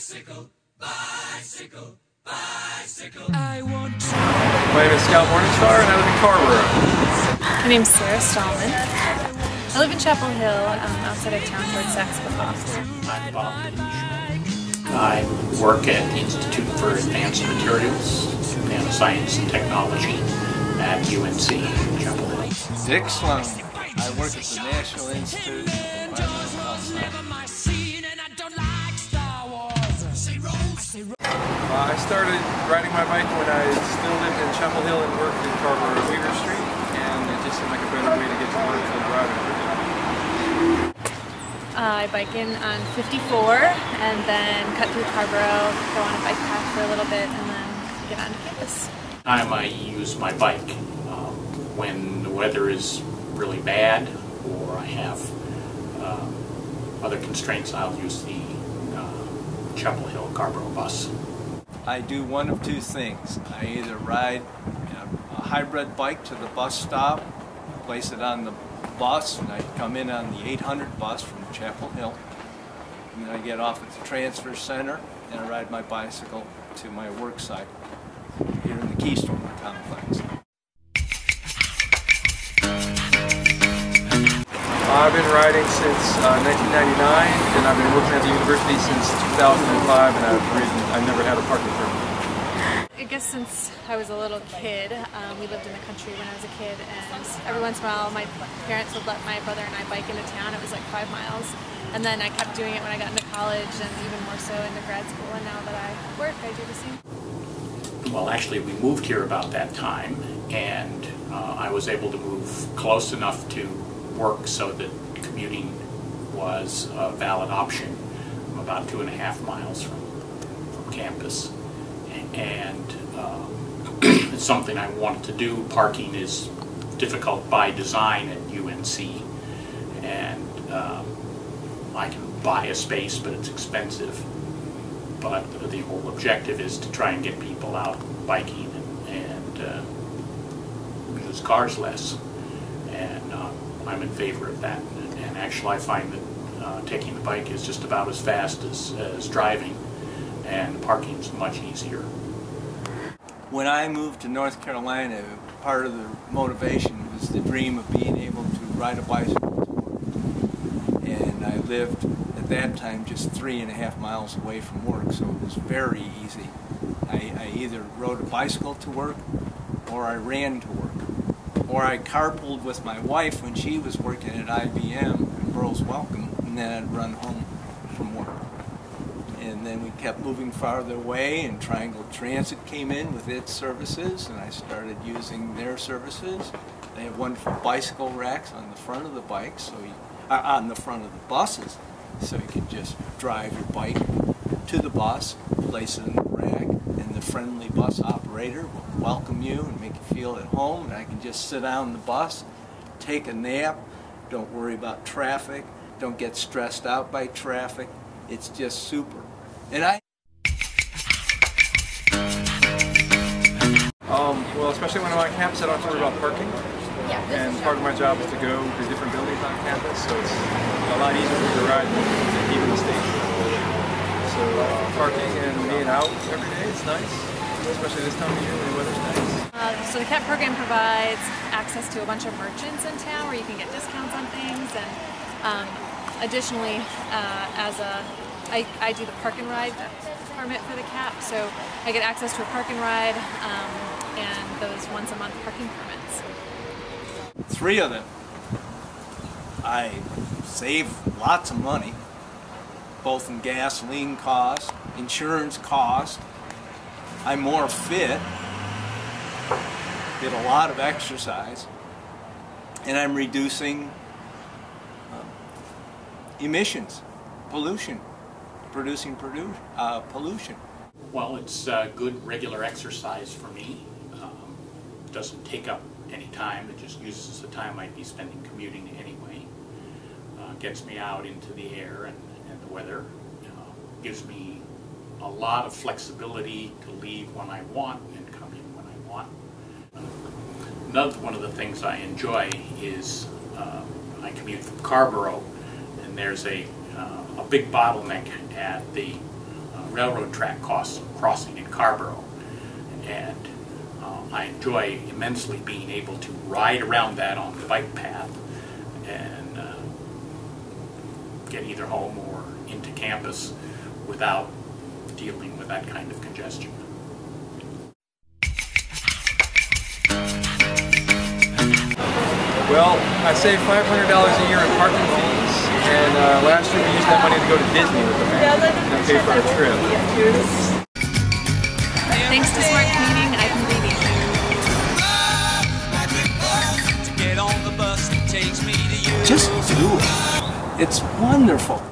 Bicycle, bicycle, bicycle. My name is Scout Morningstar and I live in Carrboro. My name's Sarah Stallman. I live in Chapel Hill, outside of town towards Saxby. I'm Bob Lynch. I work at the Institute for Advanced Materials, Nanoscience and Technology at UNC Chapel Hill. Dick Sloan. I work at the National Institute of Environmental Science. I started riding my bike when I still lived in Chapel Hill and worked in Carrboro Weaver Street, and it just seemed like a better way to get to work than driving. I bike in on 54 and then cut through Carrboro, go on a bike path for a little bit, and then get onto campus. I use my bike when the weather is really bad or I have other constraints. I'll use the Chapel Hill Carrboro bus. I do one of two things. I either ride a hybrid bike to the bus stop, place it on the bus, and I come in on the 800 bus from Chapel Hill, and then I get off at the transfer center and I ride my bicycle to my work site here in the Keystone complex. I've been riding since 1999, and I've been working at the university since 2005, and I've never had a parking permit. I guess since I was a little kid, we lived in the country when I was a kid, and every once in a while my parents would let my brother and I bike into town. It was like 5 miles, and then I kept doing it when I got into college, and even more so into grad school, and now that I work, I do the same. Well, actually, we moved here about that time, and I was able to move close enough to work so that commuting was a valid option. I'm about 2.5 miles from campus, and it's something I wanted to do. Parking is difficult by design at UNC, and I can buy a space, but it's expensive. But the whole objective is to try and get people out biking and use cars less, and I'm in favor of that. And actually I find that taking the bike is just about as fast as driving, and parking is much easier. When I moved to North Carolina, part of the motivation was the dream of being able to ride a bicycle to work. And I lived at that time just 3.5 miles away from work, so it was very easy. I either rode a bicycle to work or I ran to work. Or I carpooled with my wife when she was working at IBM in Burroughs Welcome, and then I'd run home from work. And then we kept moving farther away, and Triangle Transit came in with its services, and I started using their services. They have wonderful bicycle racks on the front of the bikes, so on the front of the buses, so you can just drive your bike to the bus, place it in the rack, and the friendly bus operator will welcome you and make you feel at home, and I can just sit down in the bus, take a nap, don't worry about traffic, don't get stressed out by traffic. It's just super. And well, especially when I'm on campus, I don't have to worry about parking. And part of my job is to go to different buildings on campus, so it's a lot easier for me to ride than even the station. So parking and being out every day, it's nice, especially this time of year when the weather's nice. So the CAP program provides access to a bunch of merchants in town where you can get discounts on things, and additionally, I do the park and ride permit for the CAP, so I get access to a park and ride and those once-a-month parking permits. 3 of them. I save lots of money, both in gasoline cost, insurance cost. I'm more fit, get a lot of exercise, and I'm reducing emissions, pollution, producing pollution. Well, it's good regular exercise for me. It doesn't take up any time. It just uses the time I'd be spending commuting anyway. Gets me out into the air and the weather. Gives me a lot of flexibility to leave when I want and come in when I want. Another one of the things I enjoy is I commute from Carrboro, and there's a big bottleneck at the railroad track crossing in Carborough. And I enjoy immensely being able to ride around that on the bike path and get either home or into campus without dealing with that kind of congestion. Well, I saved $500 a year in parking fees, and last year we used that money to go to Disney with the family and pay for a trip. Thanks to smart commuting, I can leave you. Just do it. It's wonderful.